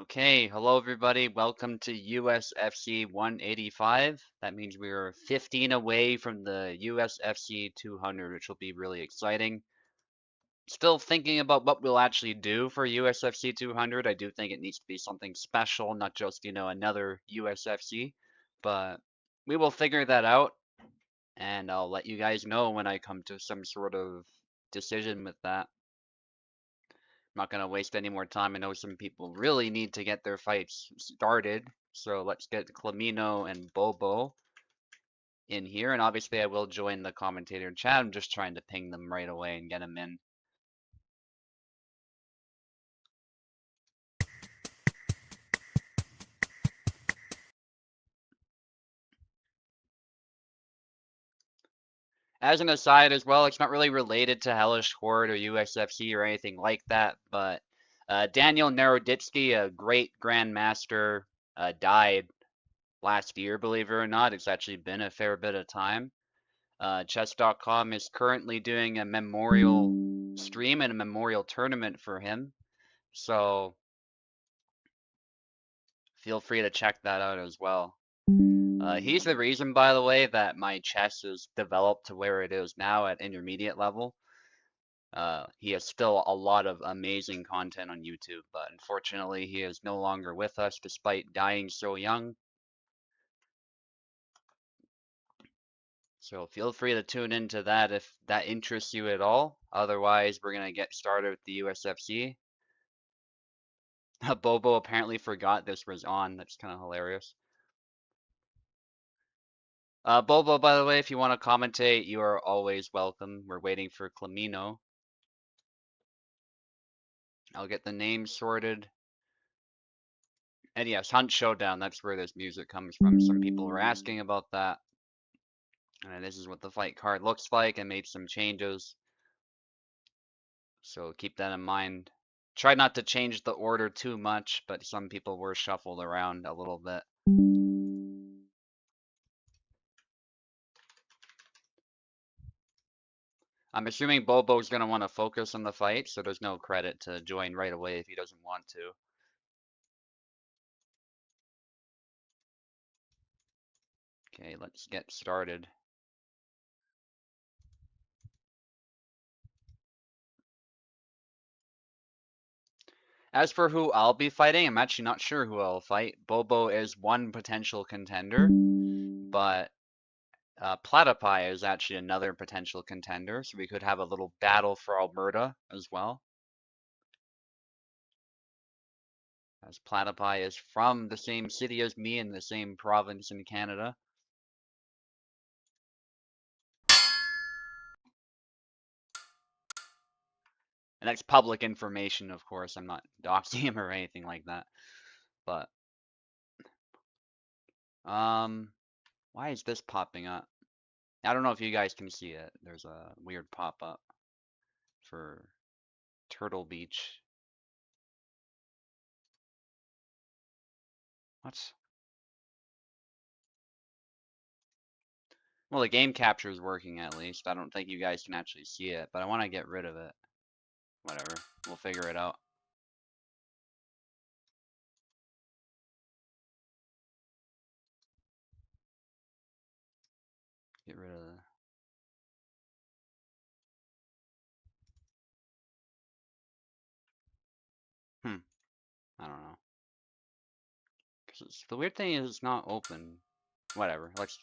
Okay, hello everybody. Welcome to USFC 185. That means we are 15 away from the USFC 200, which will be really exciting. Still thinking about what we'll actually do for USFC 200. I do think it needs to be something special, not just, another USFC. But we will figure that out, and I'll let you guys know when I come to some sort of decision with that. I'm not going to waste any more time. I know some people really need to get their fights started. So let's get Clamino and Bobo in here. And obviously I will join the commentator chat. I'm just trying to ping them right away and get them in. As an aside as well, it's not really related to Hellish, Quart, or USFC or anything like that, but Daniel Naroditsky, a great grandmaster, died last year, believe it or not. It's actually been a fair bit of time. Chess.com is currently doing a memorial stream and a memorial tournament for him. So feel free to check that out as well. He's the reason, by the way, that my chess is developed to where it is now at intermediate level. He has still a lot of amazing content on YouTube, but unfortunately he is no longer with us despite dying so young. So feel free to tune into that if that interests you at all. Otherwise, we're going to get started with the USFC. Bobo apparently forgot this was on. That's kind of hilarious. Bobo, by the way, if you want to commentate, you are always welcome. We're waiting for Clamino. I'll get the names sorted. And yes, Hunt Showdown, that's where this music comes from. Some people were asking about that. And this is what the fight card looks like. I made some changes. So keep that in mind. Try not to change the order too much, but some people were shuffled around a little bit. I'm assuming Bobo's going to want to focus on the fight, so there's no credit to join right away if he doesn't want to. Okay, let's get started. As for who I'll be fighting, I'm actually not sure who I'll fight. Bobo is one potential contender, but Platypi is actually another potential contender, so we could have a little battle for Alberta as well. As Platypi is from the same city as me in the same province in Canada. And that's public information, of course. I'm not doxing him or anything like that. But why is this popping up? I don't know if you guys can see it. There's a weird pop-up for Turtle Beach. What? Well, the game capture is working at least. I don't think you guys can actually see it, but I want to get rid of it. Whatever. We'll figure it out. Get rid of the... I don't know. Cause the weird thing is it's not open. Whatever. Let's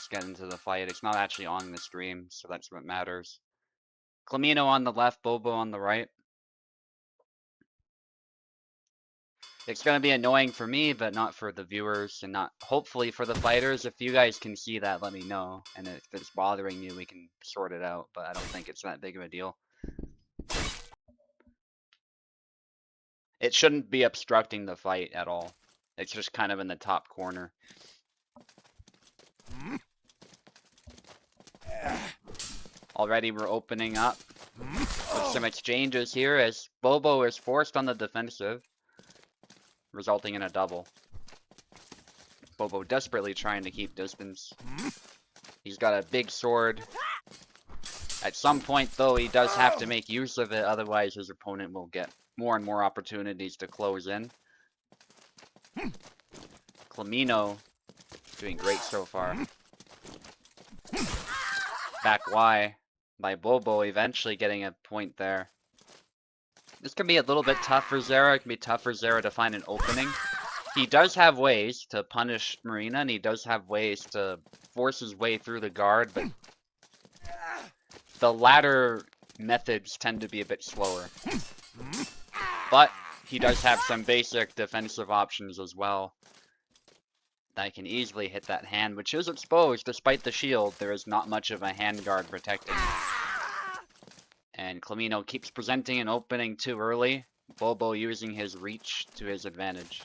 get into the fight. It's not actually on the stream, so that's what matters. Clamino on the left, Bobo on the right. It's going to be annoying for me, but not for the viewers, and not hopefully for the fighters. If you guys can see that, let me know. And if it's bothering you, we can sort it out, but I don't think it's that big of a deal. It shouldn't be obstructing the fight at all. It's just kind of in the top corner. Already we're opening up with some exchanges here as Bobo is forced on the defensive, resulting in a double. Bobo desperately trying to keep distance. He's got a big sword. At some point, though, he does have to make use of it, otherwise his opponent will get more and more opportunities to close in. Clamino doing great so far. Back Y by Bobo, eventually getting a point there. This can be a little bit tough for Zera. It can be tough for Zera to find an opening. He does have ways to punish Marina, and he does have ways to force his way through the guard, but the latter methods tend to be a bit slower. But he does have some basic defensive options as well that can easily hit that hand, which is exposed. Despite the shield, there is not much of a hand guard protecting it. And Clamino keeps presenting an opening too early. Bobo using his reach to his advantage.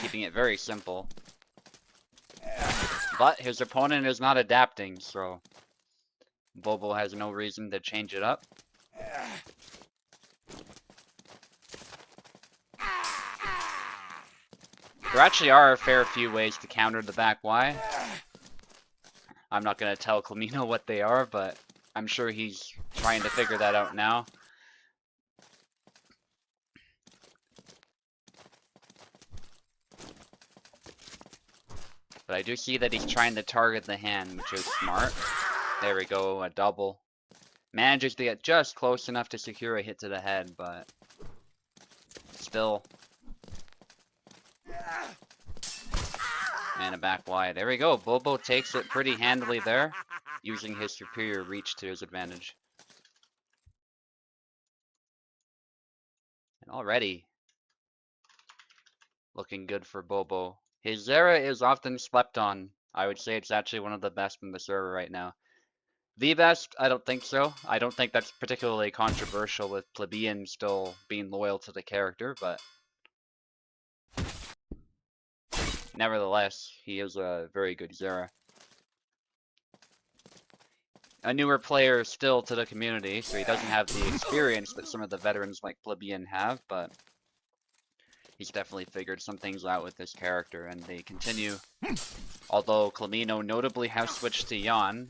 Keeping it very simple. But his opponent is not adapting, so Bobo has no reason to change it up. There actually are a fair few ways to counter the back Y. I'm not going to tell Clamino what they are, but I'm sure he's trying to figure that out now. But I do see that he's trying to target the hand, which is smart. There we go, a double. Manages to get just close enough to secure a hit to the head, but still. And a back Y. There we go. Bobo takes it pretty handily there, using his superior reach to his advantage. And already looking good for Bobo. His Zera is often slept on. I would say it's actually one of the best in the server right now. The best? I don't think so. I don't think that's particularly controversial with Plebeian still being loyal to the character, but nevertheless, he is a very good Zera. A newer player still to the community, so he doesn't have the experience that some of the veterans like Plebeian have, but he's definitely figured some things out with this character, and they continue. Although Clamino notably has switched to Yan.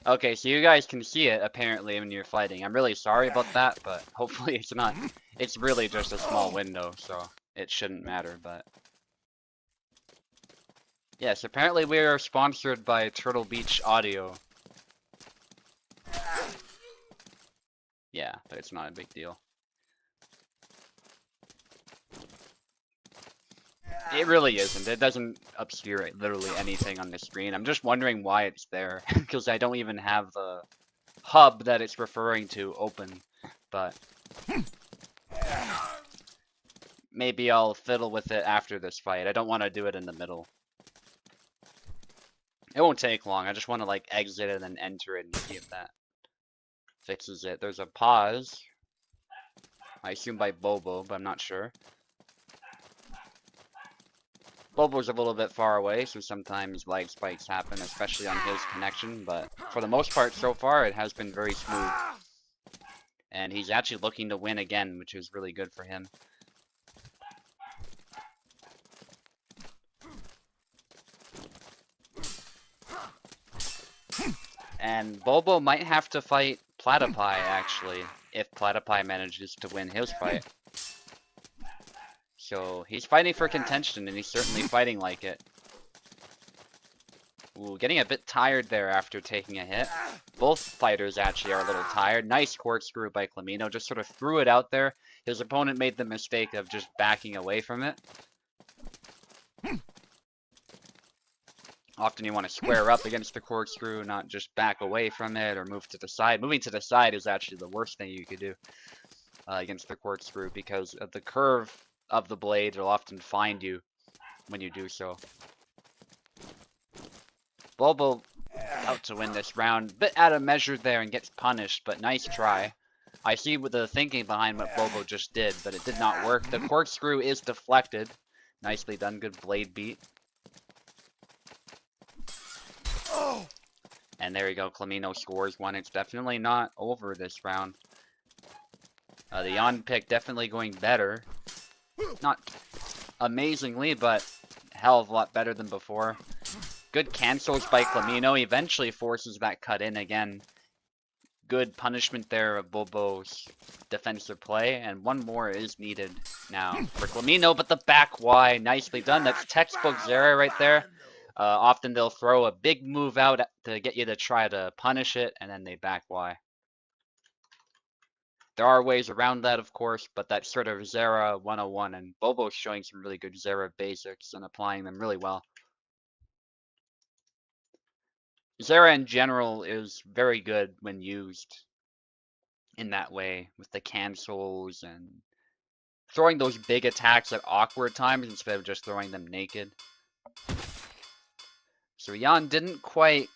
Okay, so you guys can see it, apparently, when you're fighting. I'm really sorry about that, but hopefully it's not. It's really just a small window, so it shouldn't matter, but yes, apparently we are sponsored by Turtle Beach Audio. Yeah, but it's not a big deal. It really isn't. It doesn't obscure literally anything on the screen. I'm just wondering why it's there, because I don't even have the hub that it's referring to open, but maybe I'll fiddle with it after this fight. I don't want to do it in the middle. It won't take long. I just want to like exit and then enter it and see if that fixes it. There's a pause. I assume by Bobo, but I'm not sure. Bobo's a little bit far away, so sometimes lag spikes happen, especially on his connection, but for the most part so far it has been very smooth. And he's actually looking to win again, which is really good for him. And Bobo might have to fight Platypi, actually, if Platypi manages to win his fight. So, he's fighting for contention, and he's certainly fighting like it. Ooh, getting a bit tired there after taking a hit. Both fighters actually are a little tired. Nice corkscrew by Clamino, just sort of threw it out there. His opponent made the mistake of just backing away from it. Often you want to square up against the corkscrew, not just back away from it or move to the side. Moving to the side is actually the worst thing you could do against the corkscrew, because of the curve of the blade will often find you when you do so. Bobo out to win this round. Bit out of measure there and gets punished, but nice try. I see what the thinking behind what Bobo just did, but it did not work. The corkscrew is deflected. Nicely done, good blade beat. And there you go, Clamino scores one. It's definitely not over this round. The Yon pick definitely going better. Not amazingly, but a hell of a lot better than before. Good cancels by Clamino. Eventually forces that cut in again. Good punishment there of Bobo's defensive play, and one more is needed now for Clamino, but the back Y, nicely done. That's textbook Zera right there. Often they'll throw a big move out to get you to try to punish it, and then they back Y. There are ways around that, of course, but that's sort of Zera 101, and Bobo's showing some really good Zera basics and applying them really well. Zera in general is very good when used in that way, with the cancels and throwing those big attacks at awkward times instead of just throwing them naked. So Jan didn't quite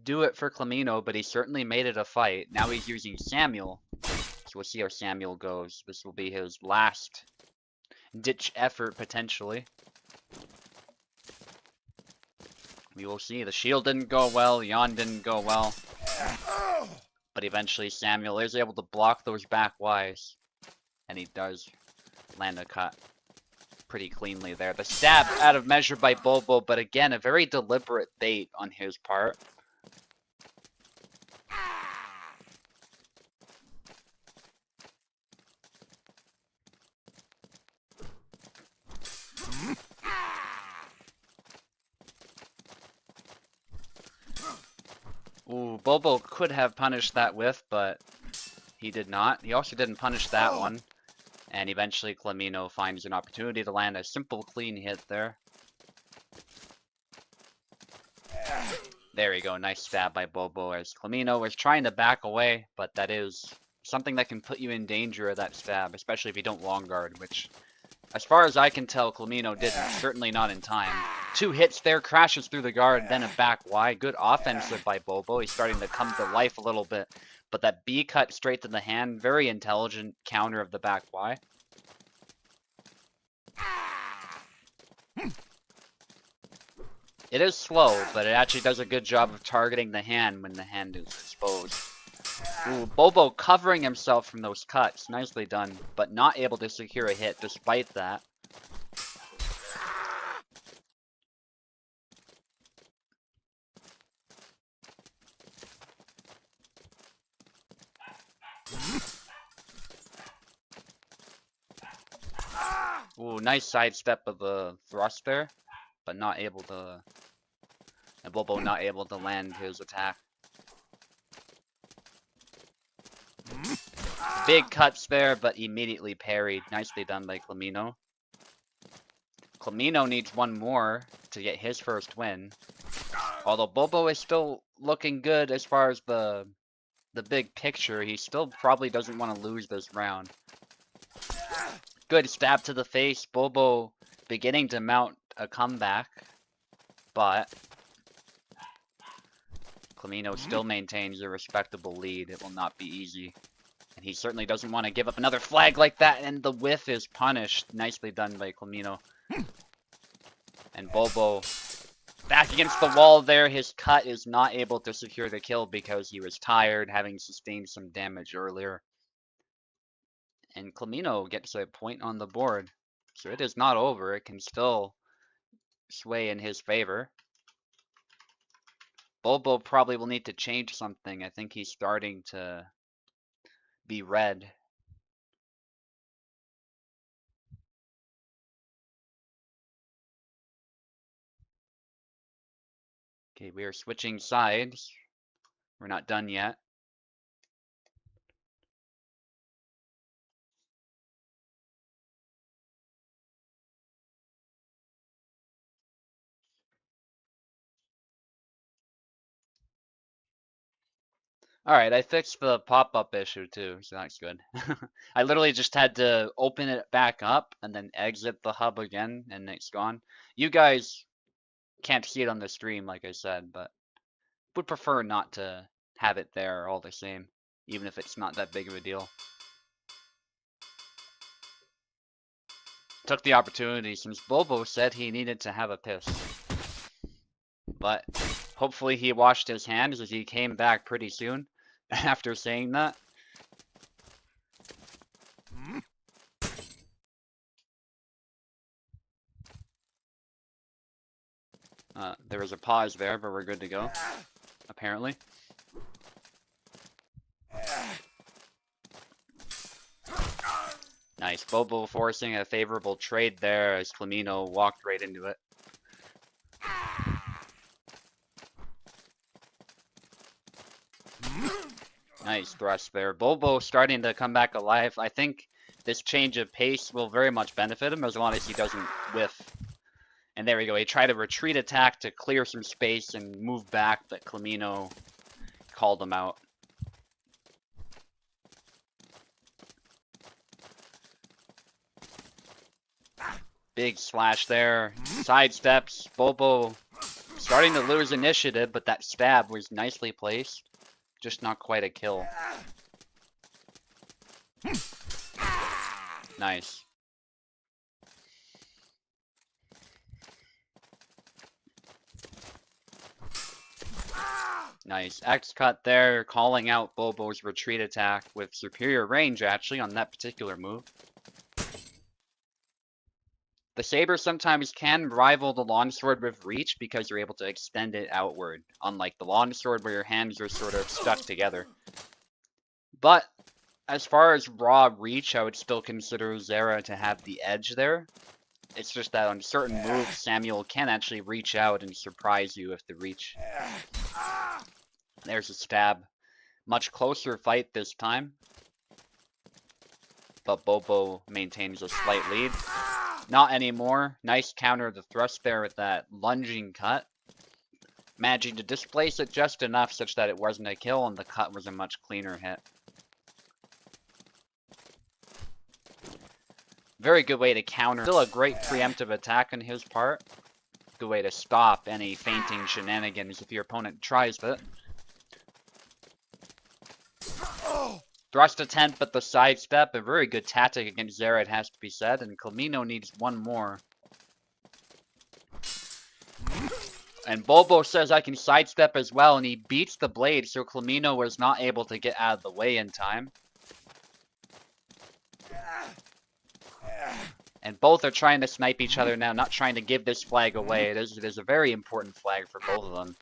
do it for Clamino, but he certainly made it a fight. Now he's using Samuel. So we'll see how Samuel goes. This will be his last ditch effort, potentially. We will see. The shield didn't go well. Jan didn't go well. But eventually Samuel is able to block those back Ys. And he does land a cut pretty cleanly there. The stab out of measure by Bobo, but again, a very deliberate bait on his part. Ooh, Bobo could have punished that whiff, but he did not. He also didn't punish that one. And eventually Clamino finds an opportunity to land a simple clean hit there. There we go, nice stab by Bobo as Clamino was trying to back away, but that is something that can put you in danger of that stab, especially if you don't long guard, which, as far as I can tell, Clamino didn't, certainly not in time. 2 hits there, crashes through the guard, then a back Y. Good offensive by Bobo. He's starting to come to life a little bit. But that B cut straight to the hand, very intelligent counter of the back Y. It is slow, but it actually does a good job of targeting the hand when the hand is exposed. Ooh, Bobo covering himself from those cuts. Nicely done, but not able to secure a hit despite that. Ooh, nice sidestep of the thrust there, but not able to... And Bobo not able to land his attack. Big cuts there, but immediately parried. Nicely done by Clamino. Clamino needs one more to get his first win. Although Bobo is still looking good as far as the big picture, he still probably doesn't want to lose this round. Good stab to the face. Bobo beginning to mount a comeback, but Clamino still maintains a respectable lead. It will not be easy. And he certainly doesn't want to give up another flag like that, and the whiff is punished. Nicely done by Clamino. And Bobo back against the wall there. His cut is not able to secure the kill because he was tired, having sustained some damage earlier. And Clamino gets a point on the board. So it is not over. It can still sway in his favor. Bobo probably will need to change something. I think he's starting to be red. Okay, we are switching sides. We're not done yet. Alright, I fixed the pop-up issue too, so that's good. I literally just had to open it back up and then exit the hub again, and it's gone. You guys can't see it on the stream, like I said, but would prefer not to have it there all the same, even if it's not that big of a deal. Took the opportunity since Bobo said he needed to have a piss. But hopefully he washed his hands as he came back pretty soon after saying that. There was a pause there, but we're good to go, apparently. Nice. Bobo forcing a favorable trade there as Flamino walked right into it. Nice thrust there. Bobo starting to come back alive. I think this change of pace will very much benefit him as long as he doesn't whiff. And there we go. He tried a retreat attack to clear some space and move back, but Flamino called him out. Big slash there. Sidesteps. Bobo starting to lose initiative, but that stab was nicely placed. Just not quite a kill. Nice. Nice. X cut there, calling out Bobo's retreat attack with superior range actually on that particular move. The saber sometimes can rival the longsword with reach because you're able to extend it outward, unlike the longsword where your hands are sort of stuck together. But as far as raw reach, I would still consider Zera to have the edge there. It's just that on certain moves, Samuel can actually reach out and surprise you with the reach. There's a stab. Much closer fight this time. But Bobo maintains a slight lead. Not anymore. Nice counter the thrust there with that lunging cut. Managing to displace it just enough such that it wasn't a kill and the cut was a much cleaner hit. Very good way to counter. Still a great preemptive attack on his part. Good way to stop any feinting shenanigans if your opponent tries it. Thrust attempt, but the sidestep, a very good tactic against Zera, it has to be said, and Flamino needs one more. And Bobo says I can sidestep as well, and he beats the blade, so Flamino was not able to get out of the way in time. And both are trying to snipe each other now, not trying to give this flag away. It is a very important flag for both of them.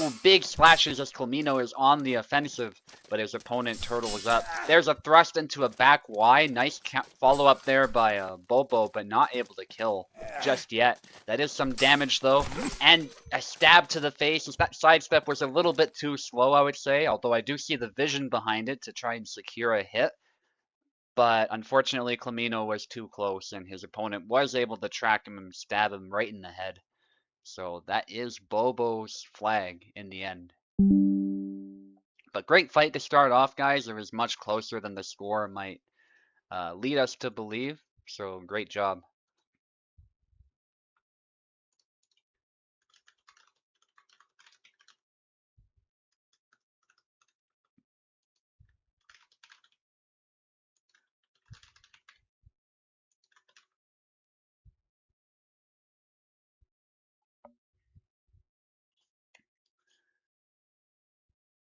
Ooh, big splashes as Flamino is on the offensive, but his opponent turtles up. There's a thrust into a back Y. Nice follow-up there by Bobo, but not able to kill just yet. That is some damage, though. And a stab to the face. That sidestep was a little bit too slow, I would say, although I do see the vision behind it to try and secure a hit. But unfortunately, Flamino was too close, and his opponent was able to track him and stab him right in the head. So that is Bobo's flag in the end. But great fight to start off, guys. It was much closer than the score might lead us to believe. So great job.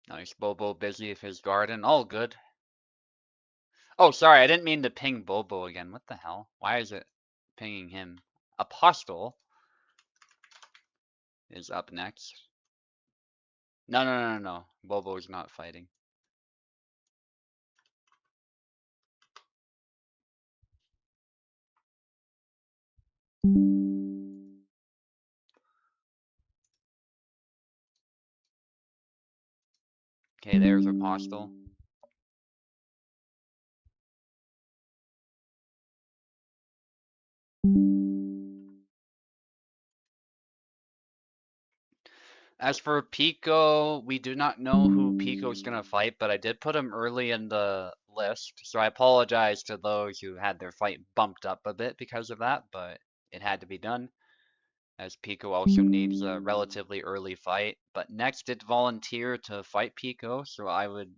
Nice. Bobo busy with his garden. All good. Oh, sorry. I didn't mean to ping Bobo again. What the hell? Why is it pinging him? Apostle is up next. No. Bobo's not fighting. Okay, there's Apostle. As for Pico, we do not know who Pico's gonna fight, but I did put him early in the list, so I apologize to those who had their fight bumped up a bit because of that, but it had to be done, as Pico also needs a relatively early fight. But next did volunteer to fight Pico, so I would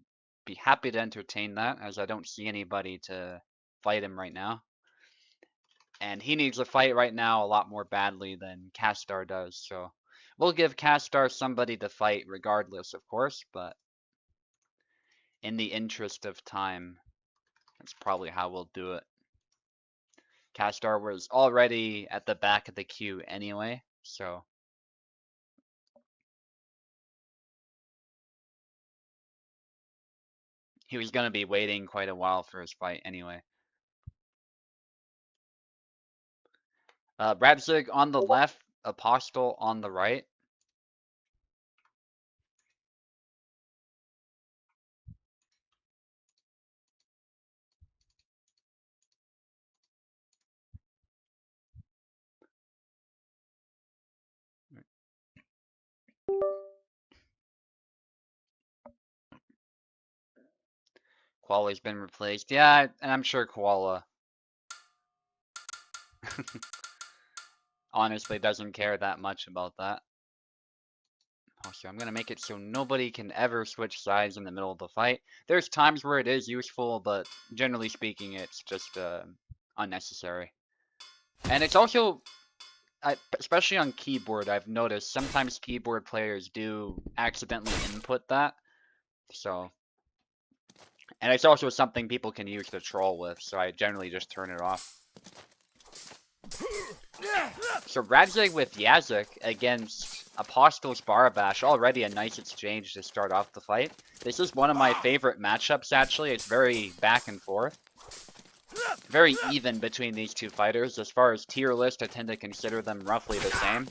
be happy to entertain that, as I don't see anybody to fight him right now. And he needs a fight right now a lot more badly than Castar does, so we'll give Castar somebody to fight regardless, of course, but in the interest of time, that's probably how we'll do it. Castar was already at the back of the queue anyway, So he was going to be waiting quite a while for his fight anyway. Radzig on the left, Apostle on the right. Koala's been replaced. Yeah, and I'm sure Koala honestly doesn't care that much about that. Also, I'm going to make it so nobody can ever switch sides in the middle of the fight. There's times where it is useful, but generally speaking, it's just unnecessary. And it's also, especially on keyboard, I've noticed sometimes keyboard players do accidentally input that. So, and it's also something people can use to troll with, so I generally just turn it off. So Radzig with Yazek against Apostle's Barabash, already a nice exchange to start off the fight. This is one of my favorite matchups, actually. It's very back and forth. Very even between these two fighters. As far as tier list, I tend to consider them roughly the same.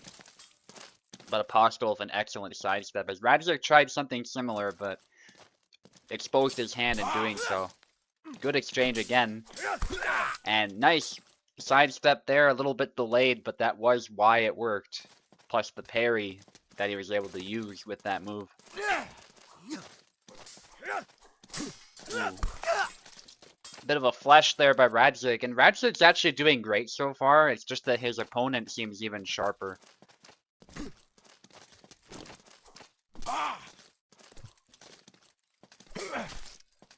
But Apostle with an excellent sidestep, as Radzig tried something similar, but exposed his hand in doing so. Good exchange again. And nice sidestep there, a little bit delayed, but that was why it worked. Plus the parry that he was able to use with that move. Ooh. Bit of a flesh there by Radzig, and Radzig's actually doing great so far. It's just that his opponent seems even sharper.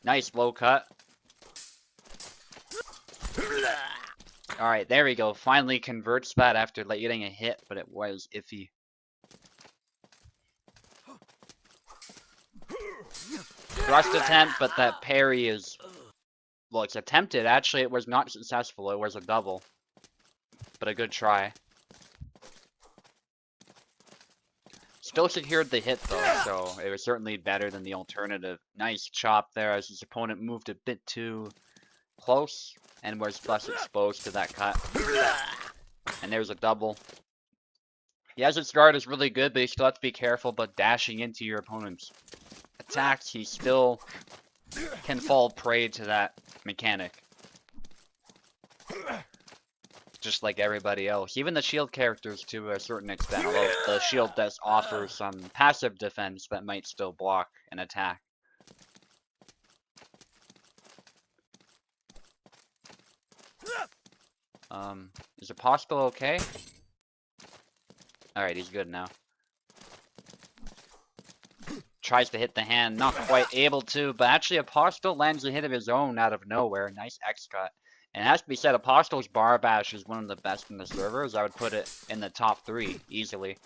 Nice low cut. Alright, there we go. Finally converts that after getting a hit, but it was iffy. Thrust attempt, but that parry is... Well, it's attempted. Actually, it was not successful. It was a double. But a good try. Still secured the hit, though, so it was certainly better than the alternative. Nice chop there as his opponent moved a bit too close and was thus exposed to that cut. And there's a double. Yazid's guard is really good, but you still have to be careful about dashing into your opponent's attacks. He still can fall prey to that mechanic. Just like everybody else. Even the shield characters to a certain extent, although the shield does offer some passive defense that might still block an attack. Is Apostle okay? Alright, he's good now. Tries to hit the hand, not quite able to, but actually Apostle lands a hit of his own out of nowhere. Nice X-cut. And it has to be said, Apostle's Barbash is one of the best in the servers. I would put it in the top 3, easily.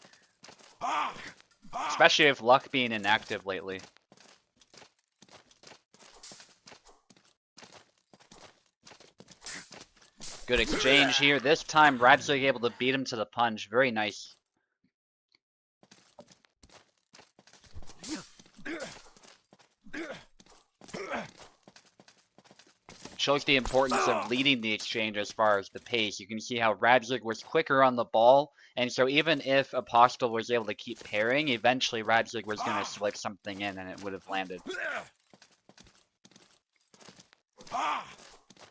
Especially with Luck being inactive lately. Good exchange here. This time, Radzig able to beat him to the punch. Very nice. Shows the importance of leading the exchange as far as the pace. You can see how Radzig was quicker on the ball, and so even if Apostle was able to keep parrying, eventually Radzig was going to slip something in and it would have landed.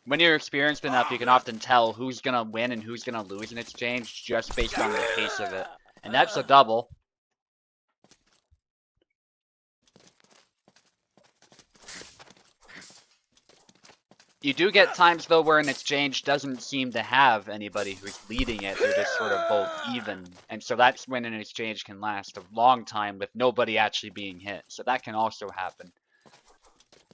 When you're experienced enough, you can often tell who's going to win and who's going to lose an exchange just based on the pace of it. And that's a double. You do get times, though, where an exchange doesn't seem to have anybody who's leading it. They're just sort of both even. And so that's when an exchange can last a long time with nobody actually being hit. So that can also happen.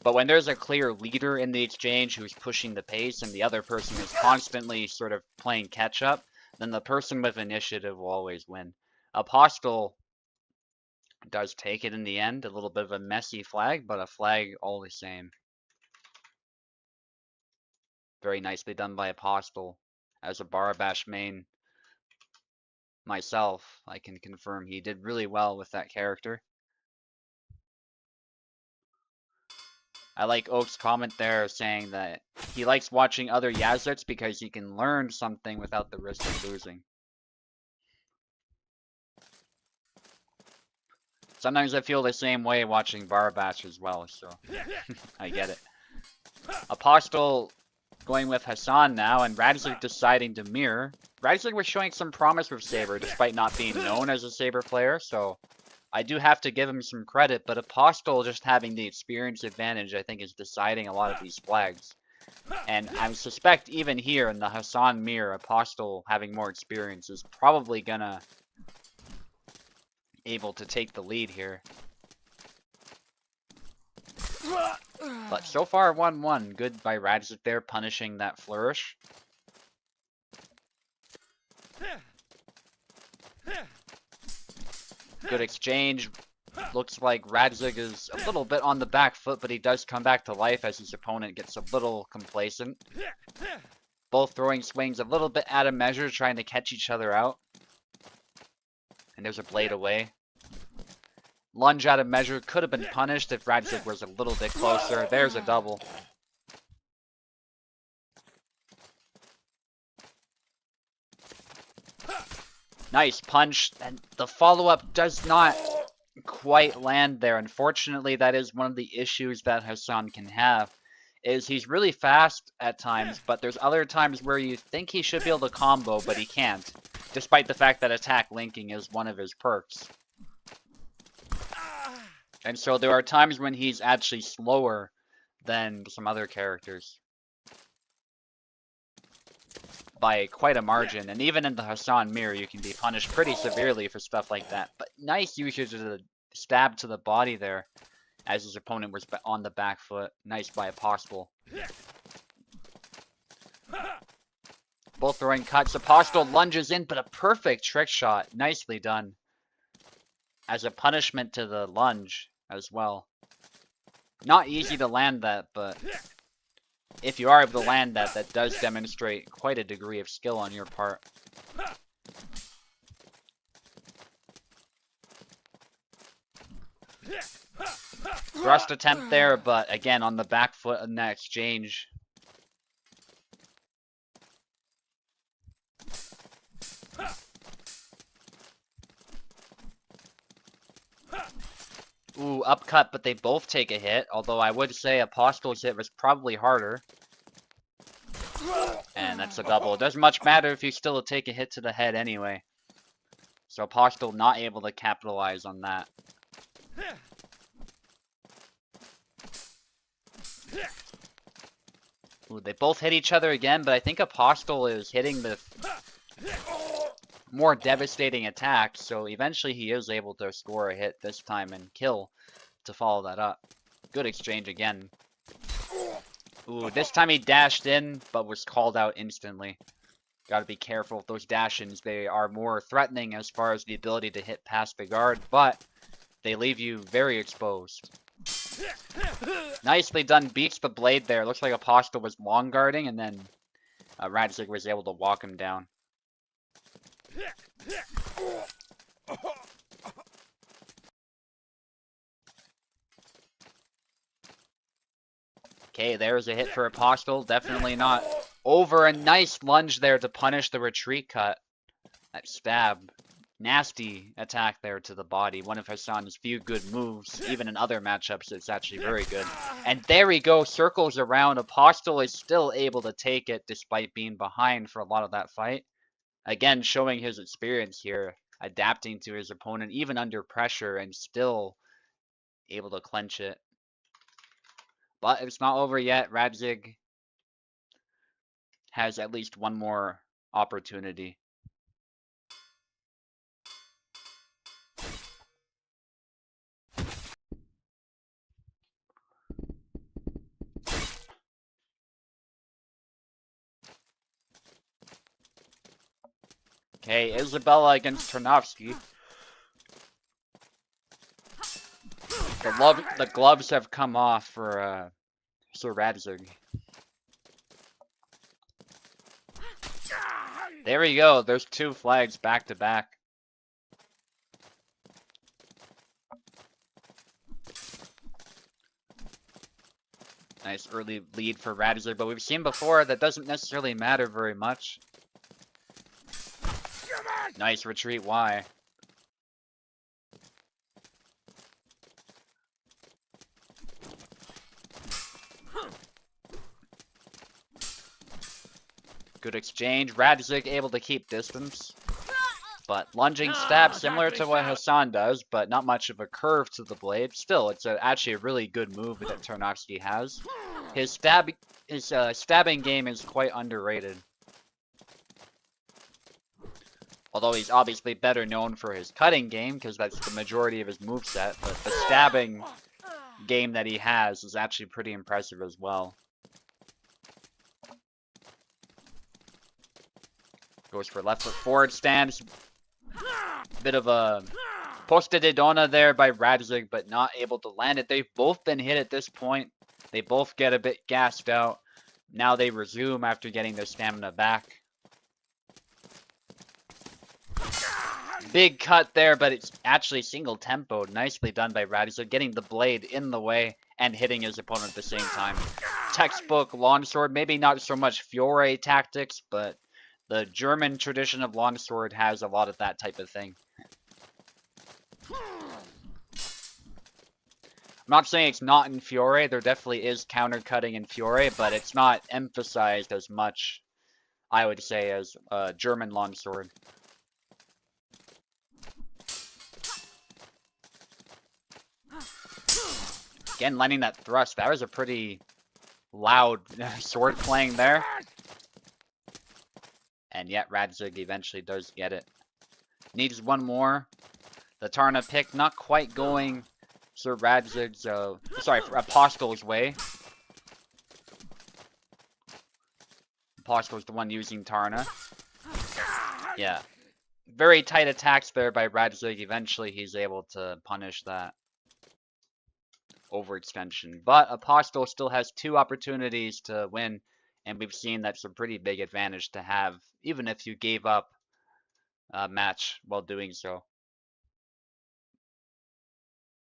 But when there's a clear leader in the exchange who's pushing the pace and the other person is constantly sort of playing catch-up, then the person with initiative will always win. Apostle does take it in the end. A little bit of a messy flag, but a flag all the same. Very nicely done by Apostle as a Barabash main. myself, I can confirm he did really well with that character. I like Oak's comment there saying that he likes watching other Yazets because he can learn something without the risk of losing. Sometimes I feel the same way watching Barbash as well, so I get it. Apostle going with Hassan now, and Radzig deciding to mirror. Radzig was showing some promise with Saber, despite not being known as a Saber player, so I do have to give him some credit, but Apostle just having the experience advantage, I think, is deciding a lot of these flags. And I suspect even here in the Hassan mirror, Apostle having more experience is probably gonna able to take the lead here. But so far 1-1. Good by Radzig there, punishing that flourish. Good exchange. Looks like Radzig is a little bit on the back foot, but he does come back to life as his opponent gets a little complacent. Both throwing swings a little bit out of measure, trying to catch each other out. And there's a blade away. Lunge out of measure could have been punished if Radzig was a little bit closer. There's a double. Nice punch, and the follow-up does not quite land there. Unfortunately, that is one of the issues that Hassan can have, is he's really fast at times, but there's other times where you think he should be able to combo, but he can't, despite the fact that attack linking is one of his perks. And so there are times when he's actually slower than some other characters by quite a margin. And even in the Hassan mirror, you can be punished pretty severely for stuff like that. But nice usage of the stab to the body there, as his opponent was on the back foot. Nice by Apostle. Both throwing cuts. Apostle lunges in, but a perfect trick shot. Nicely done. As a punishment to the lunge as well. Not easy to land that, but if you are able to land that, that does demonstrate quite a degree of skill on your part. Thrust attempt there, but again on the back foot in that exchange. Ooh, upcut, but they both take a hit, although I would say Apostle's hit was probably harder. And that's a double. It doesn't much matter if you still take a hit to the head anyway. So Apostle not able to capitalize on that. Ooh, they both hit each other again, but I think Apostle is hitting the more devastating attack, so eventually he is able to score a hit this time and kill to follow that up. Good exchange again. Ooh, this time he dashed in, but was called out instantly. Gotta be careful with those dash-ins. They are more threatening as far as the ability to hit past the guard, but they leave you very exposed. Nicely done. Beats the blade there. Looks like Apostle was long guarding, and then Radzig was able to walk him down. Okay, there's a hit for Apostle. Definitely not over. A nice lunge there to punish the retreat cut. That stab. Nasty attack there to the body. One of Hassan's few good moves. Even in other matchups, it's actually very good. And there we go. Circles around. Apostle is still able to take it despite being behind for a lot of that fight. Again, showing his experience here. Adapting to his opponent even under pressure and still able to clench it. But it's not over yet. Radzig has at least one more opportunity. Okay, Isabella against Tarnowski. The gloves have come off for Sir Radzig. There we go. There's two flags back to back. Nice early lead for Radizer, but we've seen before that doesn't necessarily matter very much. Nice retreat, Y. Good exchange. Radzik able to keep distance. But lunging stab similar to what Hassan does, but not much of a curve to the blade. Still, it's actually a really good move that Tarnovsky has. His stabbing game is quite underrated. Although he's obviously better known for his cutting game, because that's the majority of his moveset, but the stabbing game that he has is actually pretty impressive as well. Goes for left foot forward stance. Bit of a posta de donna there by Radzik, but not able to land it. They've both been hit at this point. They both get a bit gassed out. Now they resume after getting their stamina back. Big cut there, but it's actually single tempoed. Nicely done by Radzik, getting the blade in the way and hitting his opponent at the same time. Textbook longsword, maybe not so much Fiore tactics, but the German tradition of longsword has a lot of that type of thing. I'm not saying it's not in Fiore. There definitely is counter-cutting in Fiore, but it's not emphasized as much, I would say, as German longsword. Again, landing that thrust. That was a pretty loud sword playing there. And yet Radzik eventually does get it. Needs one more. The Tarna pick not quite going Sir Radzig's, Apostle's way. Apostle's the one using Tarna. Yeah. Very tight attacks there by Radzik. Eventually he's able to punish that overextension. But Apostle still has 2 opportunities to win. And we've seen that's a pretty big advantage to have, even if you gave up a match while doing so.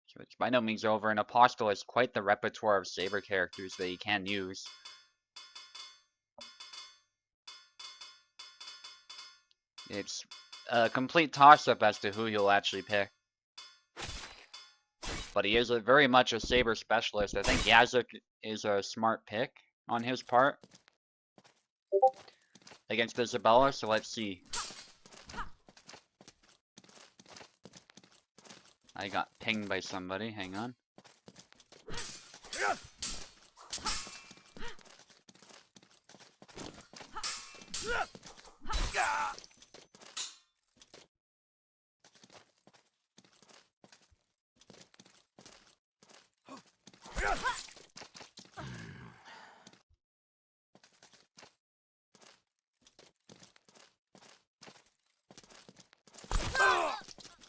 So it's by no means over, and Apostle has quite the repertoire of Saber characters that he can use. It's a complete toss-up as to who he'll actually pick. But he is very much a Saber specialist. I think Yazuk is a smart pick on his part against Isabella, so let's see. I got pinged by somebody, hang on.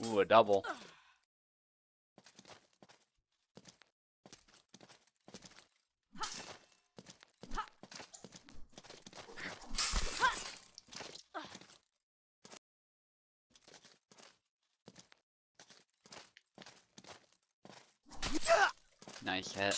Ooh, a double. Nice hit.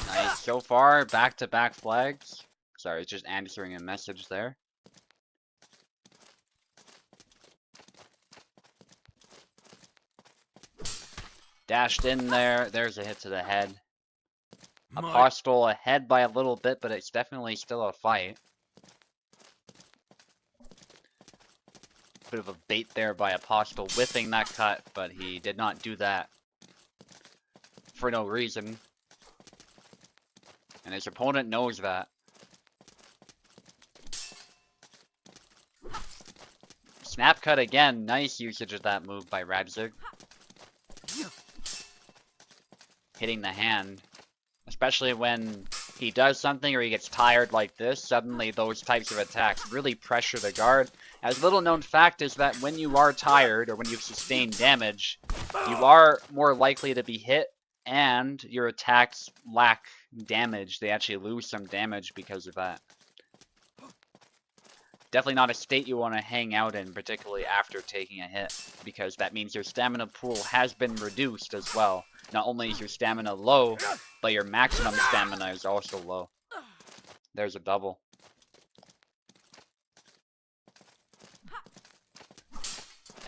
Nice. So far, back-to-back flags. Sorry, just answering a message there. Dashed in there. There's a hit to the head. Apostle ahead by a little bit, but it's definitely still a fight. Bit of a bait there by Apostle, whiffing that cut, but he did not do that for no reason. And his opponent knows that. Snap cut again. Nice usage of that move by Radzik. hitting the hand. Especially when he does something or he gets tired like this, suddenly those types of attacks really pressure the guard. As little known fact is that when you are tired or when you've sustained damage, you are more likely to be hit and your attacks lack damage. They actually lose some damage because of that. Definitely not a state you want to hang out in, particularly after taking a hit, because that means your stamina pool has been reduced as well. Not only is your stamina low, but your maximum stamina is also low. There's a double.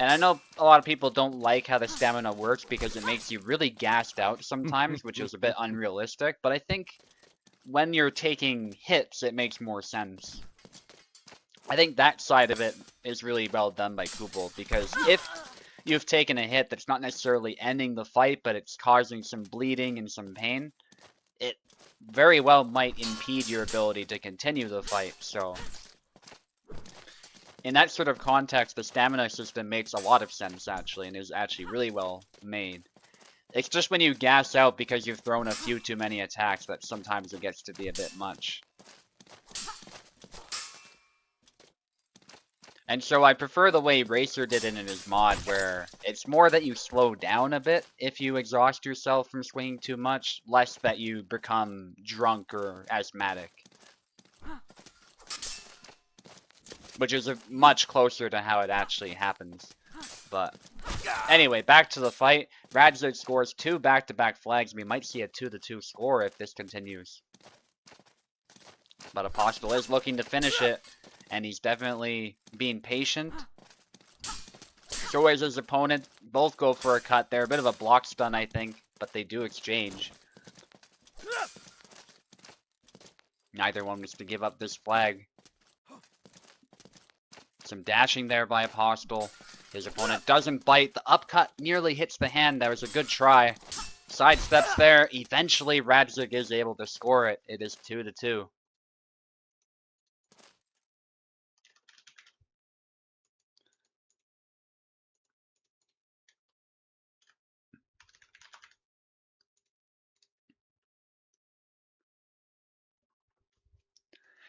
And I know a lot of people don't like how the stamina works because it makes you really gassed out sometimes, which is a bit unrealistic, but I think when you're taking hits, it makes more sense. I think that side of it is really well done by Kubel, because if you've taken a hit that's not necessarily ending the fight, but it's causing some bleeding and some pain, it very well might impede your ability to continue the fight, so in that sort of context, the stamina system makes a lot of sense, actually, and is actually really well made. It's just when you gas out because you've thrown a few too many attacks that sometimes it gets to be a bit much. And so I prefer the way Racer did it in his mod, where it's more that you slow down a bit if you exhaust yourself from swinging too much, less that you become drunk or asthmatic. Which is much closer to how it actually happens. But anyway, back to the fight. Radzig scores 2 back-to-back flags. We might see a 2-2 score if this continues. But Apostle is looking to finish it. And he's definitely being patient. So is his opponent. Both go for a cut there. A bit of a block stun, I think. But they do exchange. Neither one was to give up this flag. Some dashing there by Apostle. His opponent doesn't bite. The upcut nearly hits the hand. That was a good try. Sidesteps there. Eventually, Radzig is able to score it. It is 2-2.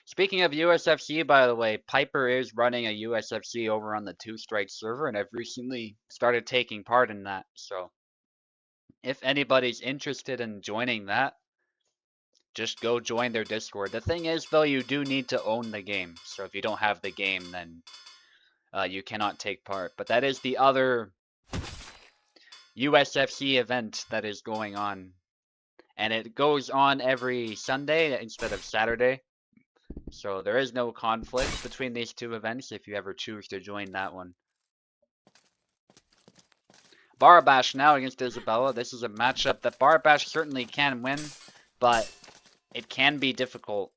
Speaking of USFC, by the way, Piper is running a USFC over on the Two Strike server, and I've recently started taking part in that. So, if anybody's interested in joining that, just go join their Discord. The thing is, though, you do need to own the game. So if you don't have the game, then you cannot take part. But that is the other USFC event that is going on. And it goes on every Sunday instead of Saturday. So there is no conflict between these two events if you ever choose to join that one. Barabash now against Isabella. This is a matchup that Barabash certainly can win, but it can be difficult.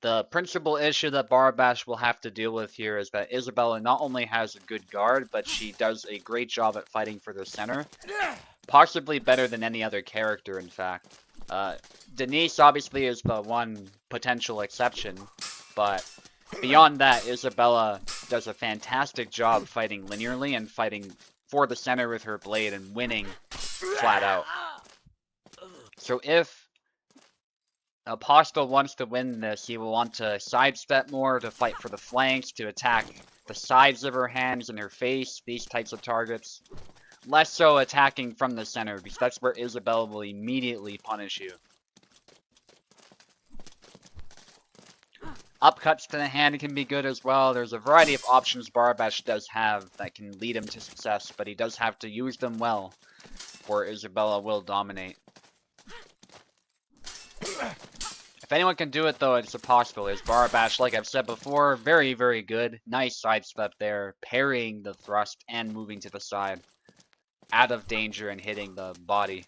The principal issue that Barabash will have to deal with here is that Isabella not only has a good guard, but she does a great job at fighting for the center. Possibly better than any other character, in fact. Denise obviously is the one potential exception, but beyond that, Isabella does a fantastic job fighting linearly and fighting for the center with her blade and winning flat out. So if Apostle wants to win this, he will want to sidestep more, to fight for the flanks, to attack the sides of her hands and her face, these types of targets. Less so attacking from the center, because that's where Isabella will immediately punish you. Upcuts to the hand can be good as well. There's a variety of options Barabash does have that can lead him to success, but he does have to use them well, or Isabella will dominate. If anyone can do it, though, it's Apostle. Is Barabash, like I've said before, very, very good. Nice sidestep there, parrying the thrust and moving to the side. Out of danger and hitting the body.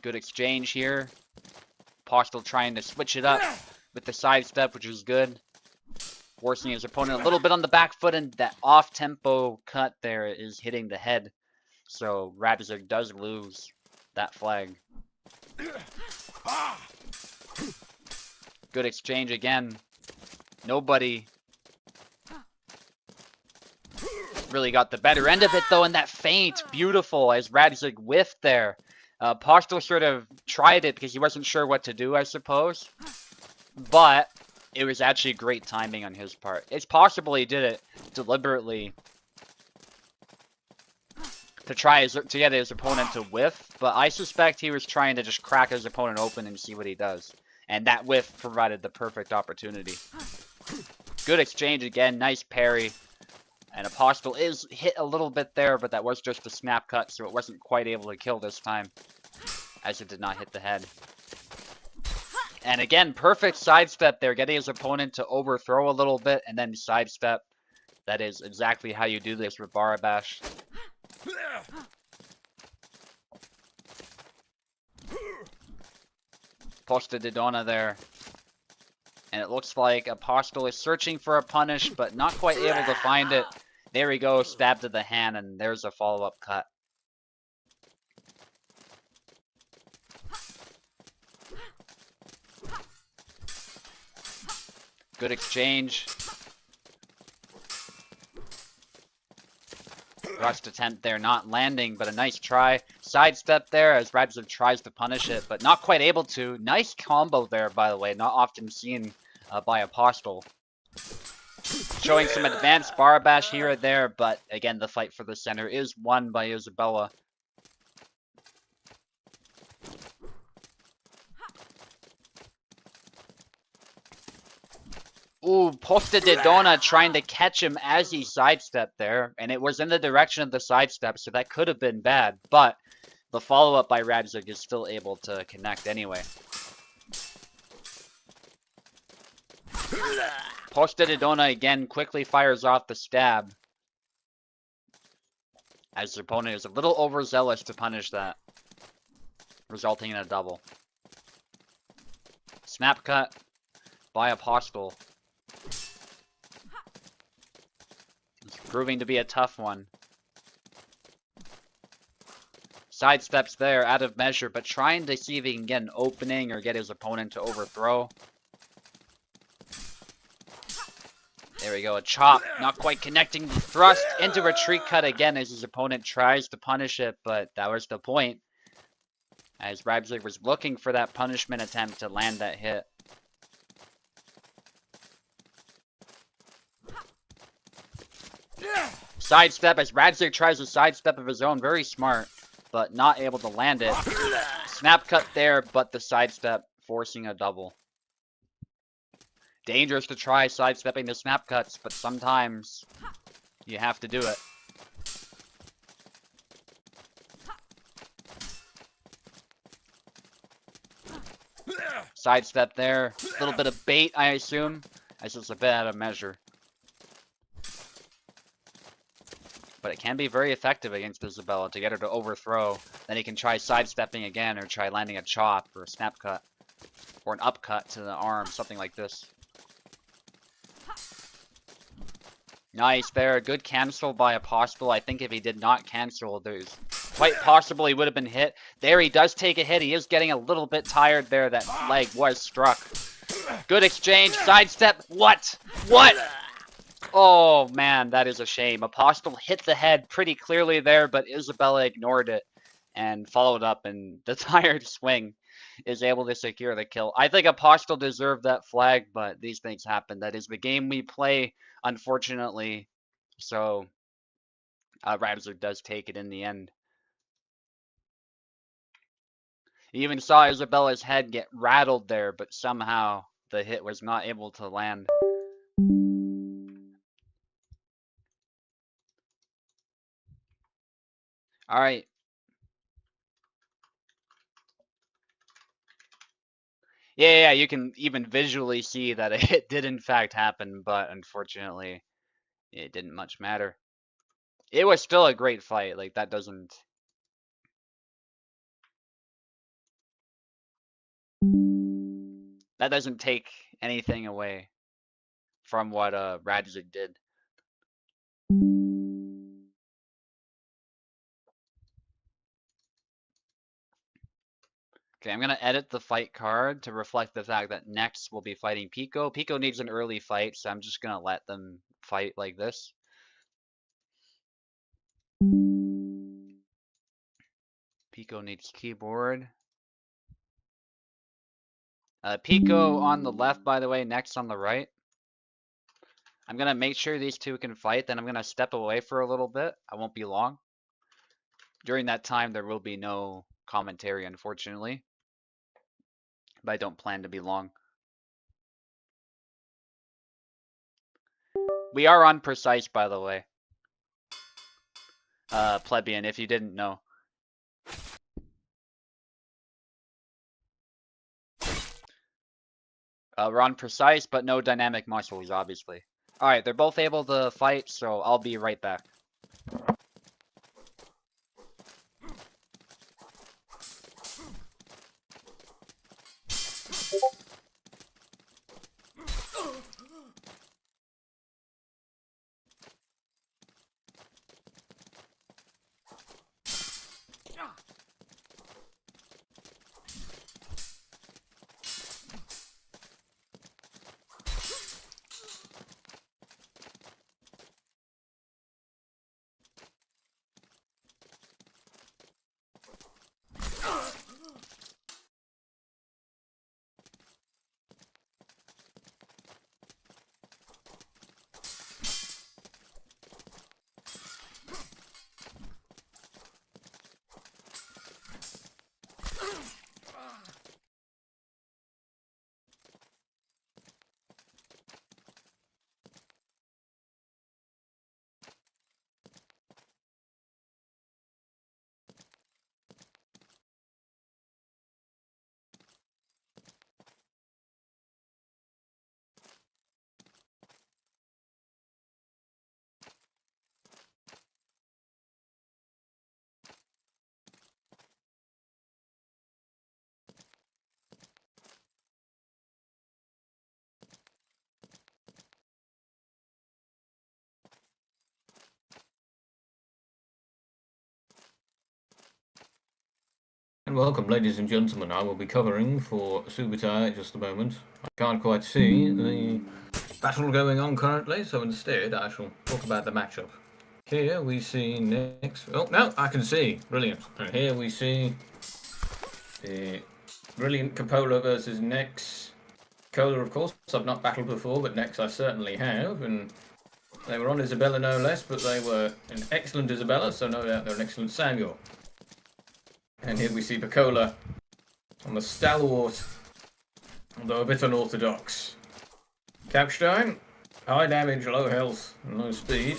Good exchange here. Apostle trying to switch it up with the sidestep, which was good. Forcing his opponent a little bit on the back foot, and that off-tempo cut there is hitting the head. So Radzig does lose that flag. Good exchange again. Nobody really got the better end of it though, and that feint, beautiful, as Radzig whiffed there. Postel sort of tried it because he wasn't sure what to do, I suppose. But it was actually great timing on his part. It's possible he did it deliberately to try to get his opponent to whiff, but I suspect he was trying to just crack his opponent open and see what he does. And that whiff provided the perfect opportunity. Good exchange again, nice parry. And Apostle is hit a little bit there, but that was just a snap cut, so it wasn't quite able to kill this time, as it did not hit the head. And again, perfect sidestep there, getting his opponent to overthrow a little bit and then sidestep. That is exactly how you do this with Barabash. Posta de Dona there. And it looks like Apostle is searching for a punish, but not quite able to find it. There we go, stab to the hand, and there's a follow-up cut. Good exchange. Rushed attempt there, not landing, but a nice try. Sidestep there as Radzig tries to punish it, but not quite able to. Nice combo there, by the way, not often seen by Apostle. Showing some advanced Barabash here or there, but again, the fight for the center is won by Isabella. Ooh, Posta de Dona trying to catch him as he sidestepped there, and it was in the direction of the sidestep, so that could have been bad, but the follow-up by Radzig is still able to connect anyway. Posta de Dona again quickly fires off the stab, as the opponent is a little overzealous to punish that, resulting in a double. Snap cut by Apostle. It's proving to be a tough one. Sidesteps there, out of measure, but trying to see if he can get an opening or get his opponent to overthrow. There we go, a chop, not quite connecting. Thrust into retreat cut again as his opponent tries to punish it, but that was the point. As Radzig was looking for that punishment attempt to land that hit. Sidestep as Radzig tries a sidestep of his own, very smart, but not able to land it. Snap cut there, but the sidestep forcing a double. Dangerous to try sidestepping the snap cuts, but sometimes you have to do it. Sidestep there. A little bit of bait, I assume, as it's a bit out of measure. But it can be very effective against Isabella to get her to overthrow. Then he can try sidestepping again or try landing a chop or a snap cut. Or an upcut to the arm, something like this. Nice there. Good cancel by Apostle. I think if he did not cancel, there's quite possible he would have been hit. There he does take a hit. He is getting a little bit tired there. That leg was struck. Good exchange. Sidestep. What? What? Oh, man, that is a shame. Apostle hit the head pretty clearly there, but Isabella ignored it and followed up, and the tired swing is able to secure the kill. I think Apostle deserved that flag, but these things happen. That is the game we play, unfortunately. So, Radzig does take it in the end. You even saw Isabella's head get rattled there, but somehow the hit was not able to land. All right. Yeah, you can even visually see that it did in fact happen, but unfortunately, it didn't much matter. It was still a great fight. Like, that doesn't take anything away from what Radzig did. Okay, I'm going to edit the fight card to reflect the fact that next we'll be fighting Pico. Pico needs an early fight, so I'm just going to let them fight like this. Pico needs keyboard. Pico on the left, by the way, next on the right. I'm going to make sure these two can fight, then I'm going to step away for a little bit. I won't be long. During that time, there will be no commentary, unfortunately. But I don't plan to be long. We are on precise, by the way. Plebeian, if you didn't know. We're on precise, but no dynamic muscles, obviously. Alright, they're both able to fight, so I'll be right back. And welcome, ladies and gentlemen. I will be covering for Subutai in just a moment. I can't quite see the battle going on currently, so instead I shall talk about the matchup. Here we see next. Oh, no, I can see. Brilliant. And here we see the brilliant Capola versus Nex. Cola, of course, I've not battled before, but Nex I certainly have. And they were on Isabella no less, but they were an excellent Isabella, so no doubt they're an excellent Samuel. And here we see Picola on the stalwart, although a bit unorthodox. Capstein, high damage, low health, low speed.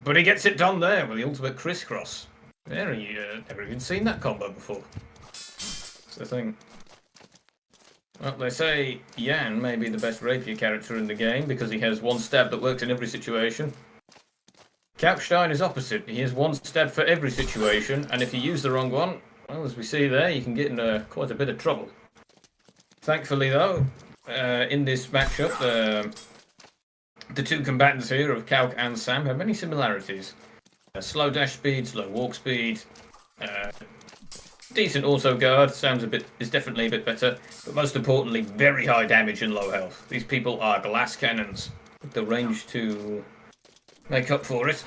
But he gets it done there with the ultimate crisscross. Never even seen that combo before. That's the thing. Well, they say Yan may be the best rapier character in the game because he has one stab that works in every situation. Capstein is opposite. He has one stab for every situation, and if you use the wrong one, well, as we see there, you can get in quite a bit of trouble. Thankfully, though, in this matchup, the two combatants here of Calc and Sam have many similarities. Slow dash speed, slow walk speed, decent auto guard. Sam's is definitely a bit better, but most importantly, very high damage and low health. These people are glass cannons with the range to make up for it.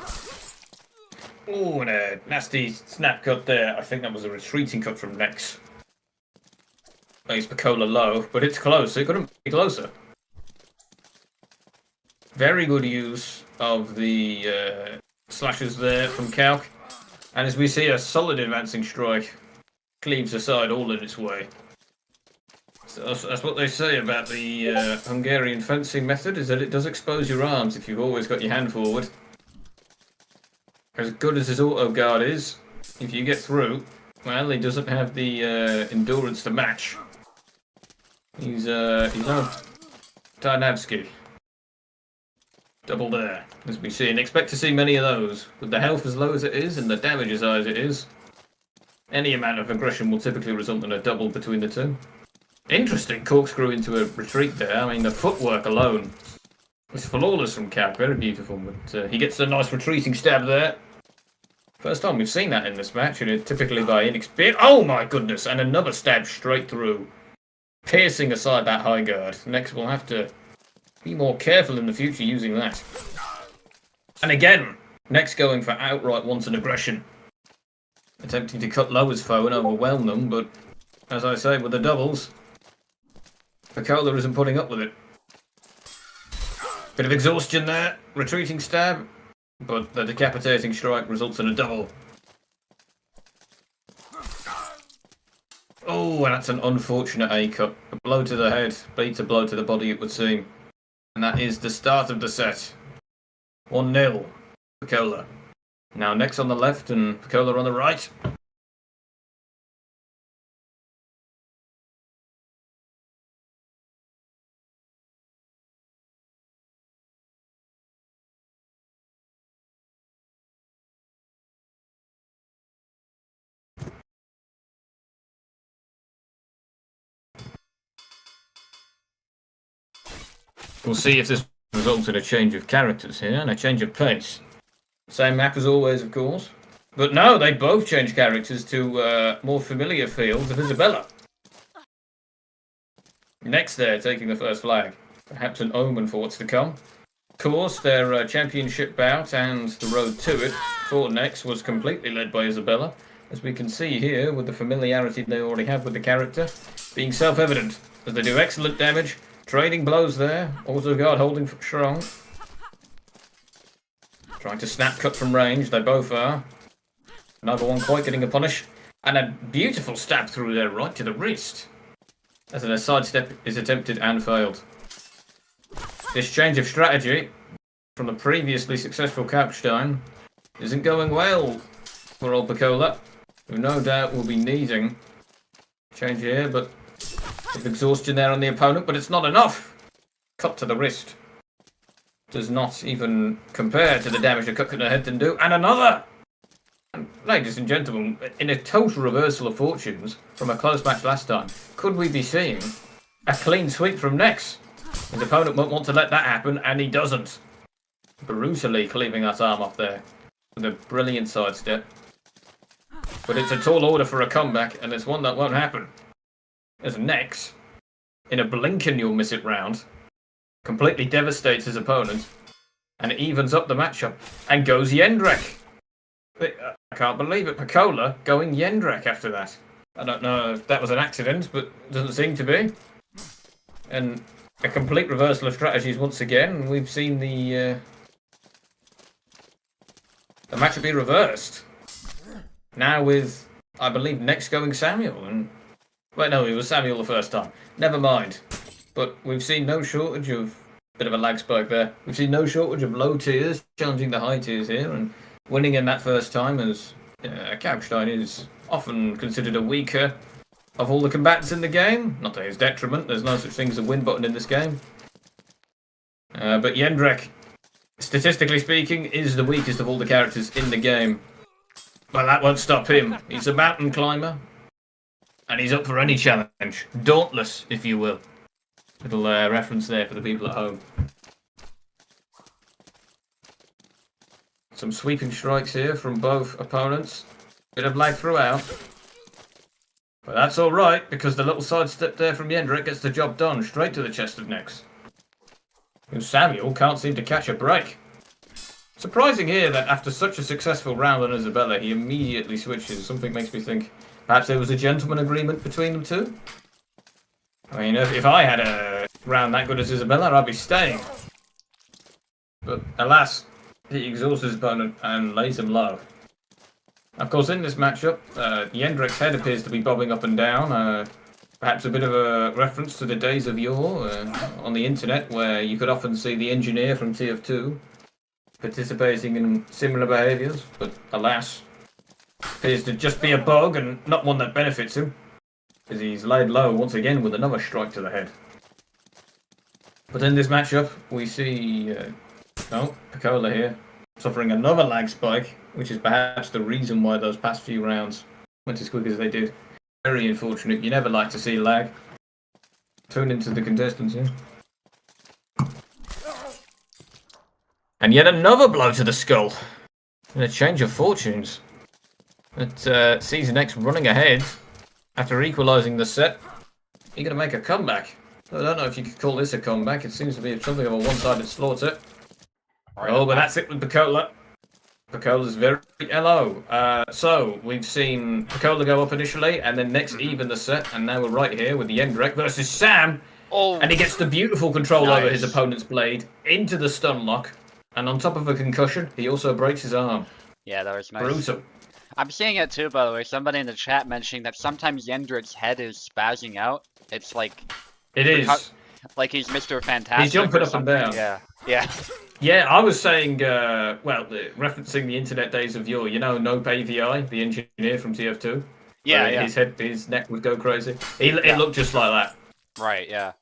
Oh, and a nasty snap cut there. I think that was a retreating cut from Nex. Makes Picola low, but it's close. It couldn't be closer. Very good use of the slashes there from Calc. And as we see, a solid advancing strike cleaves aside all in its way. So that's what they say about the Hungarian fencing method, is that it does expose your arms if you've always got your hand forward. As good as his auto guard is, if you get through, well, he doesn't have the endurance to match. He's no Tarnavsky. Double there, as we see, and expect to see many of those. With the health as low as it is and the damage as high as it is, any amount of aggression will typically result in a double between the two. Interesting corkscrew into a retreat there. I mean, the footwork alone is flawless from Cap. Very beautiful. But he gets a nice retreating stab there. First time we've seen that in this match, and it typically by inexperience. Oh my goodness! And another stab straight through, piercing aside that high guard. Next, we'll have to be more careful in the future using that. And again, next going for outright wanton aggression. attempting to cut low his foe and overwhelm them, but as I say, with the doubles, Picola isn't putting up with it. Bit of exhaustion there, retreating stab, but the decapitating strike results in a double. Oh, and that's an unfortunate A-cut. A blow to the head beats a blow to the body, it would seem. And that is the start of the set. 1-0, Picola. Now next on the left and Picola on the right. We'll see if this results in a change of characters here and a change of pace. Same map as always, of course. But no, they both change characters to more familiar fields of Isabella. Next there, taking the first flag. Perhaps an omen for what's to come. Of course, their championship bout and the road to it for next was completely led by Isabella. As we can see here, with the familiarity they already have with the character, being self-evident, as they do excellent damage. Trading blows there. Auto guard holding strong. Trying to snap cut from range. They both are. Another one quite getting a punish. And a beautiful stab through there right to the wrist. As a sidestep is attempted and failed. This change of strategy from the previously successful Kapstein isn't going well for old Picola, who no doubt will be needing change here, but with exhaustion there on the opponent, but it's not enough. Cut to the wrist does not even compare to the damage a cut to the head can do. And another! And ladies and gentlemen, in a total reversal of fortunes from a close match last time, could we be seeing a clean sweep from Nex? His opponent won't want to let that happen, and he doesn't. Brutally cleaving that arm off there with a brilliant sidestep. But it's a tall order for a comeback, and it's one that won't happen. As Nex, in a blink and you'll miss it round, completely devastates his opponent and evens up the matchup and goes Jendrek. I can't believe it. Picola going Jendrek after that. I don't know if that was an accident, but it doesn't seem to be. And a complete reversal of strategies once again. We've seen the matchup be reversed. Now with, I believe, Nex going Samuel and... Wait, no, it was Samuel the first time. Never mind. But we've seen no shortage of... Bit of a lag spike there. We've seen no shortage of low tiers challenging the high tiers here and winning in that first time, as Kapstein is often considered a weaker of all the combatants in the game. Not to his detriment. There's no such thing as a win button in this game. But Jendrek, statistically speaking, is the weakest of all the characters in the game. But that won't stop him. He's a mountain climber. And he's up for any challenge. Dauntless, if you will. Little reference there for the people at home. Some sweeping strikes here from both opponents. Bit of lag throughout. But that's alright, because the little sidestep there from Jendrek gets the job done. Straight to the chest of Nex. And Samuel can't seem to catch a break. Surprising here that after such a successful round on Isabella, he immediately switches. Something makes me think perhaps there was a gentleman agreement between them two. I mean, if I had a round that good as Isabella, I'd be staying. But alas, he exhausts his opponent and lays him low. Of course, in this matchup, Jendrek's head appears to be bobbing up and down. Perhaps a bit of a reference to the days of yore on the internet, where you could often see the engineer from TF2 participating in similar behaviours. But alas, appears to just be a bug and not one that benefits him, as he's laid low once again with another strike to the head. But in this matchup, we see Picola here suffering another lag spike, which is perhaps the reason why those past few rounds went as quick as they did. Very unfortunate. You never like to see lag. Tune into the contestants here. And yet another blow to the skull. And a change of fortunes. It sees Nex running ahead after equalising the set. You're going to make a comeback. I don't know if you could call this a comeback. It seems to be something of a one-sided slaughter. Oh, but that's it with Picola. Picola's very hello. So we've seen Picola go up initially, and then next even the set, and now we're right here with the Yendrek versus Sam, Oh, and he gets the beautiful control over his nice. opponent's blade into the stun lock, and on top of a concussion, he also breaks his arm. Yeah, that was nice. Brutal. I'm seeing it too, by the way. Somebody in the chat mentioning that sometimes Yendrik's head is spazzing out. It's like It is. like he's Mr. Fantastic. He's jumping or up and something. down. Yeah, yeah. Yeah, I was saying, referencing the internet days of yore, you know, Nope AVI, the engineer from TF2? Yeah, where yeah. his neck would go crazy. It Yeah. looked just like that. Right, yeah.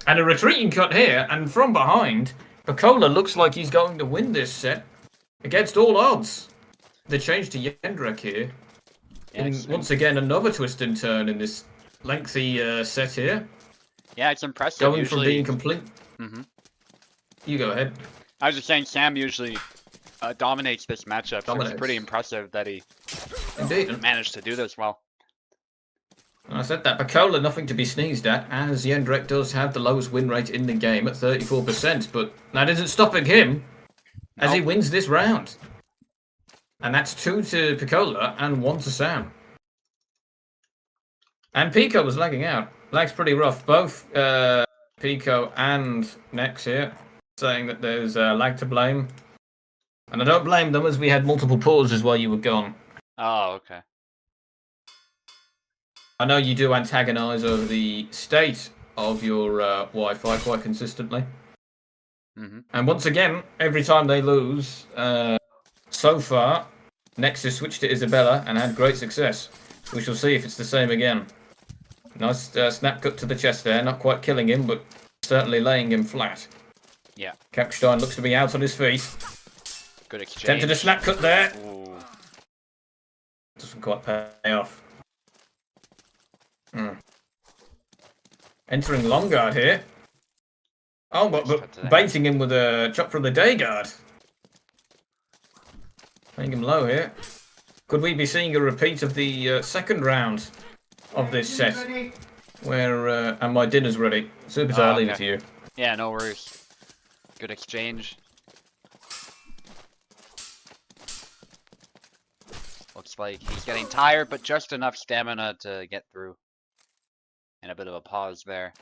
And a retreating cut here, and from behind, Picola looks like he's going to win this set against all odds. The change to Yendrek here. Yeah, Once again, another twist and turn in this lengthy set here. Yeah, it's impressive. Going usually... from being complete. Mm-hmm. You go ahead. I was just saying, Sam usually dominates this matchup, so it's pretty impressive that he Indeed managed to do this well. I said that. Picola, nothing to be sneezed at, as Yendrek does have the lowest win rate in the game at 34%, but that isn't stopping him as he wins this round. And that's 2 to Picola and 1 to Sam. And Pico was lagging out. Lag's pretty rough. Both Pico and Nex here saying that there's lag to blame. And I don't blame them, as we had multiple pauses while you were gone. Oh, okay. I know you do antagonise over the state of your Wi-Fi quite consistently. Mm-hmm. And once again, every time they lose, so far, Nexus switched to Isabella and had great success. We shall see if it's the same again. Nice snap cut to the chest there, not quite killing him, but certainly laying him flat. Yeah. Kapstein looks to be out on his feet. Good exchange. Tempted a snap cut there. Ooh. Doesn't quite pay off. Entering long guard here. Oh, but baiting him with a chop from the day guard. Playing him low here. Could we be seeing a repeat of the second round of this set? Where, and my dinner's ready. Super, I'll leave it to you. Yeah, no worries. Good exchange. Looks like he's getting tired, but just enough stamina to get through. And a bit of a pause there.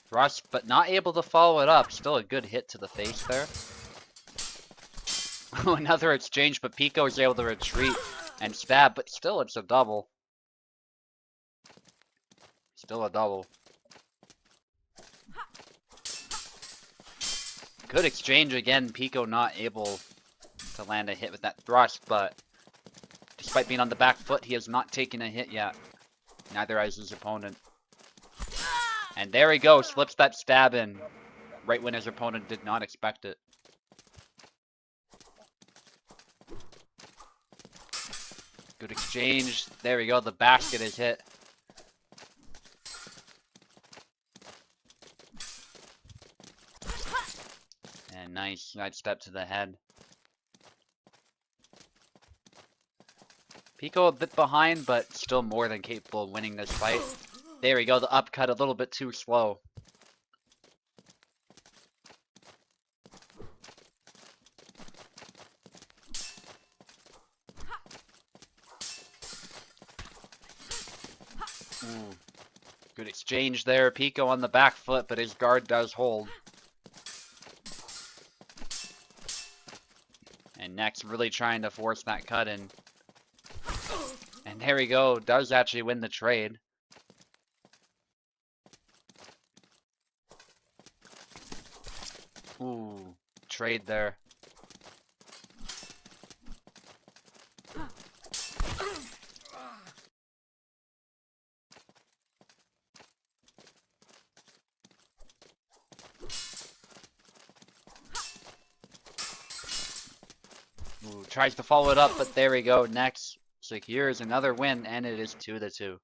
Thrust, but not able to follow it up. Still a good hit to the face there. Another exchange, but Pico is able to retreat and stab, but still it's a double. Still a double. Good exchange again. Pico not able to land a hit with that thrust, but despite being on the back foot, he has not taken a hit yet. Neither has his opponent. And there he goes, slips that stab in right when his opponent did not expect it. Good exchange. There we go, the basket is hit. And nice side step to the head. Pico a bit behind, but still more than capable of winning this fight. There we go, the upcut a little bit too slow. Ooh. Good exchange there. Pico on the back foot, but his guard does hold. And Nex really trying to force that cut in. And there we go, does actually win the trade. Ooh, trade there. Ooh, tries to follow it up, but there we go. Next secures another win, and it is 2-2.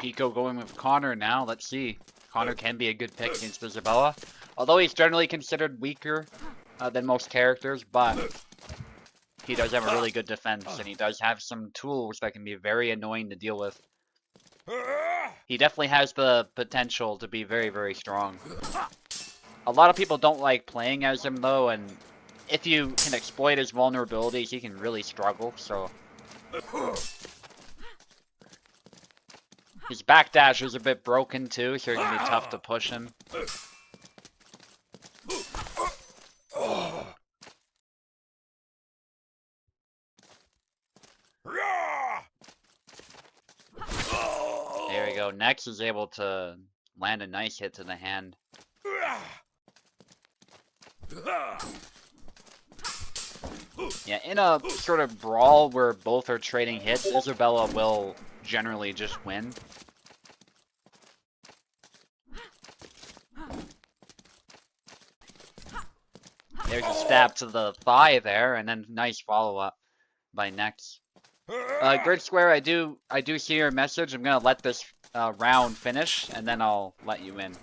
Pico going with Connor now. Let's see. Connor can be a good pick against Isabella. Although he's generally considered weaker than most characters, but he does have a really good defense, and he does have some tools that can be very annoying to deal with. He definitely has the potential to be very, very strong. A lot of people don't like playing as him, though, and if you can exploit his vulnerabilities, he can really struggle, so... His backdash is a bit broken, too, so it's gonna be tough to push him. There we go. Nex is able to land a nice hit to the hand. Yeah, in a sort of brawl where both are trading hits, Isabella will generally just win. There's a stab to the thigh there, and then nice follow-up by Nex. Grid Square, I do see your message. I'm gonna let this round finish, and then I'll let you in.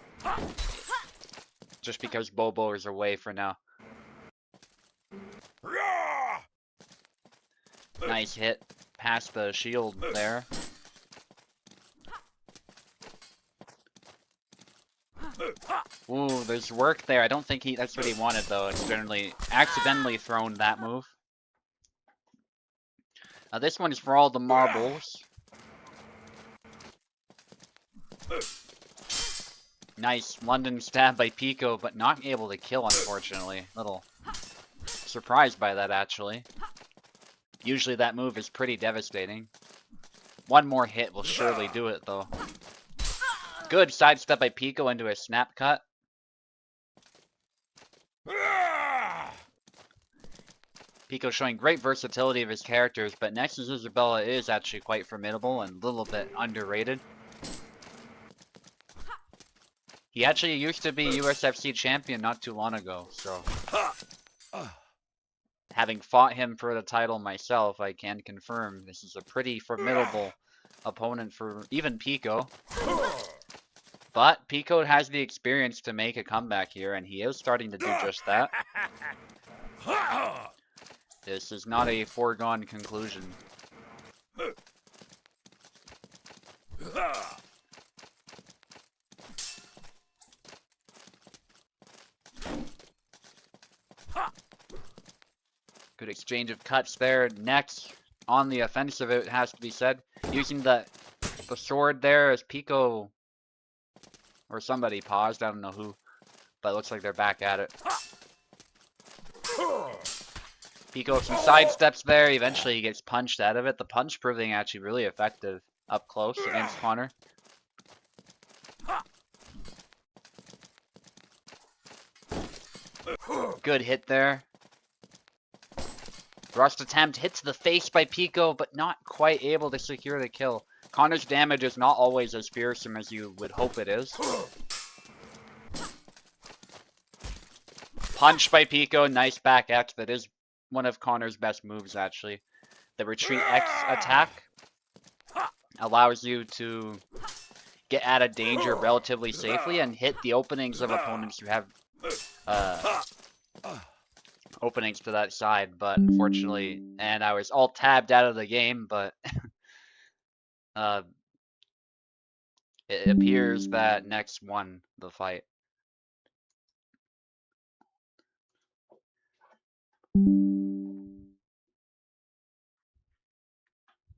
Just because Bobo is away for now. Nice hit past the shield there. Ooh, there's work there. I don't think that's what he wanted, though. It's generally accidentally thrown that move. This one is for all the marbles. Nice London stab by Pico, but not able to kill, unfortunately. Little surprised by that, actually. Usually that move is pretty devastating. One more hit will surely do it, though. Good sidestep by Pico into a snap cut. Pico showing great versatility of his characters, but Nexus Isabella is actually quite formidable and a little bit underrated. He actually used to be USFC champion not too long ago, so... Having fought him for the title myself, I can confirm this is a pretty formidable opponent for even Pico. But Pico has the experience to make a comeback here, and he is starting to do just that. This is not a foregone conclusion. Good exchange of cuts there. Next, on the offensive, it has to be said. Using the sword there as Pico, or somebody paused, I don't know who, but it looks like they're back at it. Pico some sidesteps there, eventually he gets punched out of it. The punch proving actually really effective up close against Connor. Good hit there. Thrust attempt hits the face by Pico, but not quite able to secure the kill. Connor's damage is not always as fearsome as you would hope it is. Punch by Pico, nice back X. That is one of Connor's best moves, actually. The retreat X attack allows you to get out of danger relatively safely and hit the openings of opponents who have openings to that side, but unfortunately, and I was all tabbed out of the game, but it appears that Nex won the fight.